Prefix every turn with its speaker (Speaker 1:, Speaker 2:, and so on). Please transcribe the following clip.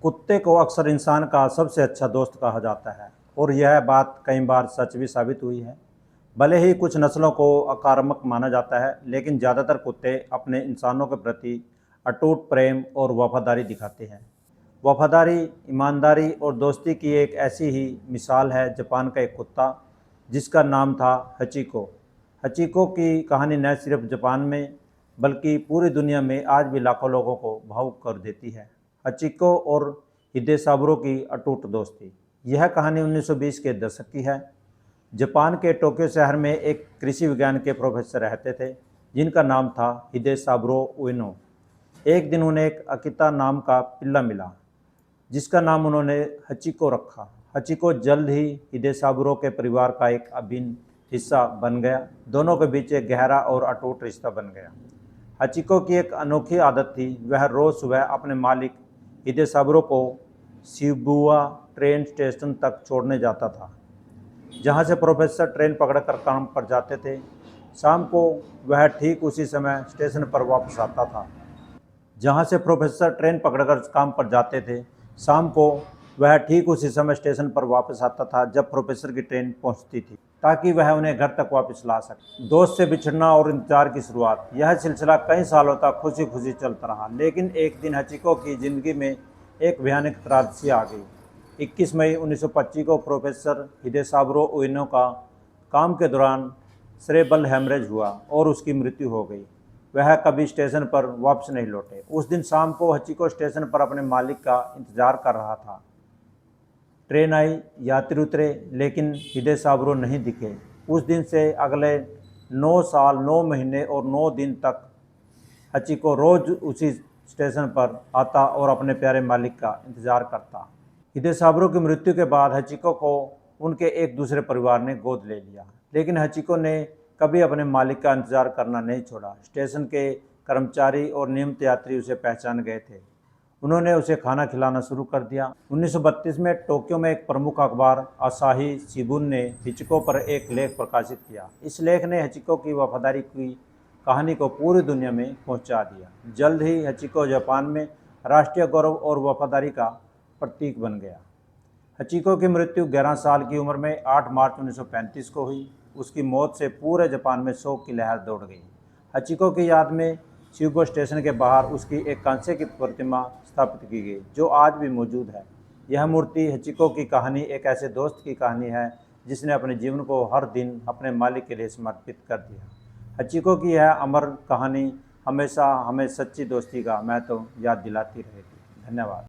Speaker 1: कुत्ते को अक्सर इंसान का सबसे अच्छा दोस्त कहा जाता है और यह बात कई बार सच भी साबित हुई है। भले ही कुछ नस्लों को आक्रामक माना जाता है, लेकिन ज़्यादातर कुत्ते अपने इंसानों के प्रति अटूट प्रेम और वफादारी दिखाते हैं। वफादारी, ईमानदारी और दोस्ती की एक ऐसी ही मिसाल है जापान का एक कुत्ता जिसका नाम था हचिको। हचिको की कहानी न सिर्फ जापान में बल्कि पूरी दुनिया में आज भी लाखों लोगों को भावुक कर देती है। हचिको और हिदेसाबुरो की अटूट दोस्ती। यह कहानी 1920 के दशक की है। जापान के टोक्यो शहर में एक कृषि विज्ञान के प्रोफेसर रहते थे जिनका नाम था हिदेसाबुरो उएनो। एक दिन उन्हें एक अकिता नाम का पिल्ला मिला जिसका नाम उन्होंने हचिको रखा। हचिको जल्द ही हिदेसाबुरो के परिवार का एक अभिन्न हिस्सा बन गया। दोनों के बीच एक गहरा और अटूट रिश्ता बन गया। हचिको की एक अनोखी आदत थी, वह रोज़ सुबह अपने मालिक हिदेसाबुरो को शिबुया ट्रेन स्टेशन तक छोड़ने जाता था, जहां से प्रोफेसर ट्रेन पकड़कर काम पर जाते थे। शाम को वह ठीक उसी समय स्टेशन पर वापस आता था जहां से प्रोफेसर ट्रेन पकड़कर काम पर जाते थे। शाम को वह ठीक उसी समय स्टेशन पर वापस आता था जब प्रोफेसर की ट्रेन पहुंचती थी, ताकि वह उन्हें घर तक वापस ला सके। दोस्त से बिछड़ना और इंतजार की शुरुआत, यह सिलसिला कई सालों तक खुशी खुशी चलता रहा। लेकिन एक दिन हचिको की जिंदगी में एक भयानक त्रासदी आ गई। 21 मई 1925 को प्रोफेसर हिदेसाबुरो उएनो का काम के दौरान सेरेब्रल हेमरेज हुआ और उसकी मृत्यु हो गई। वह कभी स्टेशन पर वापस नहीं लौटे। उस दिन शाम को हचिको स्टेशन पर अपने मालिक का इंतजार कर रहा था। ट्रेन आई, यात्री उतरे, लेकिन हिदेसाबुरो नहीं दिखे। उस दिन से अगले 9 साल, 9 महीने और 9 दिन तक हचिको रोज उसी स्टेशन पर आता और अपने प्यारे मालिक का इंतजार करता। हिदेसाबुरो की मृत्यु के बाद हचिको को उनके एक दूसरे परिवार ने गोद ले लिया, लेकिन हचिको ने कभी अपने मालिक का इंतजार करना नहीं छोड़ा। स्टेशन के कर्मचारी और नियमित यात्री उसे पहचान गए थे। उन्होंने उसे खाना खिलाना शुरू कर दिया। 1932 में टोक्यो में एक प्रमुख अखबार असाही शिबुन ने हचिको पर एक लेख प्रकाशित किया। इस लेख ने हचिको की वफादारी की कहानी को पूरी दुनिया में पहुंचा दिया। जल्द ही हचिको जापान में राष्ट्रीय गौरव और वफादारी का प्रतीक बन गया। हचिको की मृत्यु 11 साल की उम्र में 8 मार्च 1935 को हुई। उसकी मौत से पूरे जापान में शोक की लहर दौड़ गई। हचिको की याद में शिबुया स्टेशन के बाहर उसकी एक कांसे की प्रतिमा स्थापित की गई, जो आज भी मौजूद है। यह मूर्ति हचिको की कहानी एक ऐसे दोस्त की कहानी है जिसने अपने जीवन को हर दिन अपने मालिक के लिए समर्पित कर दिया। हचिको की यह अमर कहानी हमेशा हमें सच्ची दोस्ती का महत्व याद दिलाती रहेगी। धन्यवाद।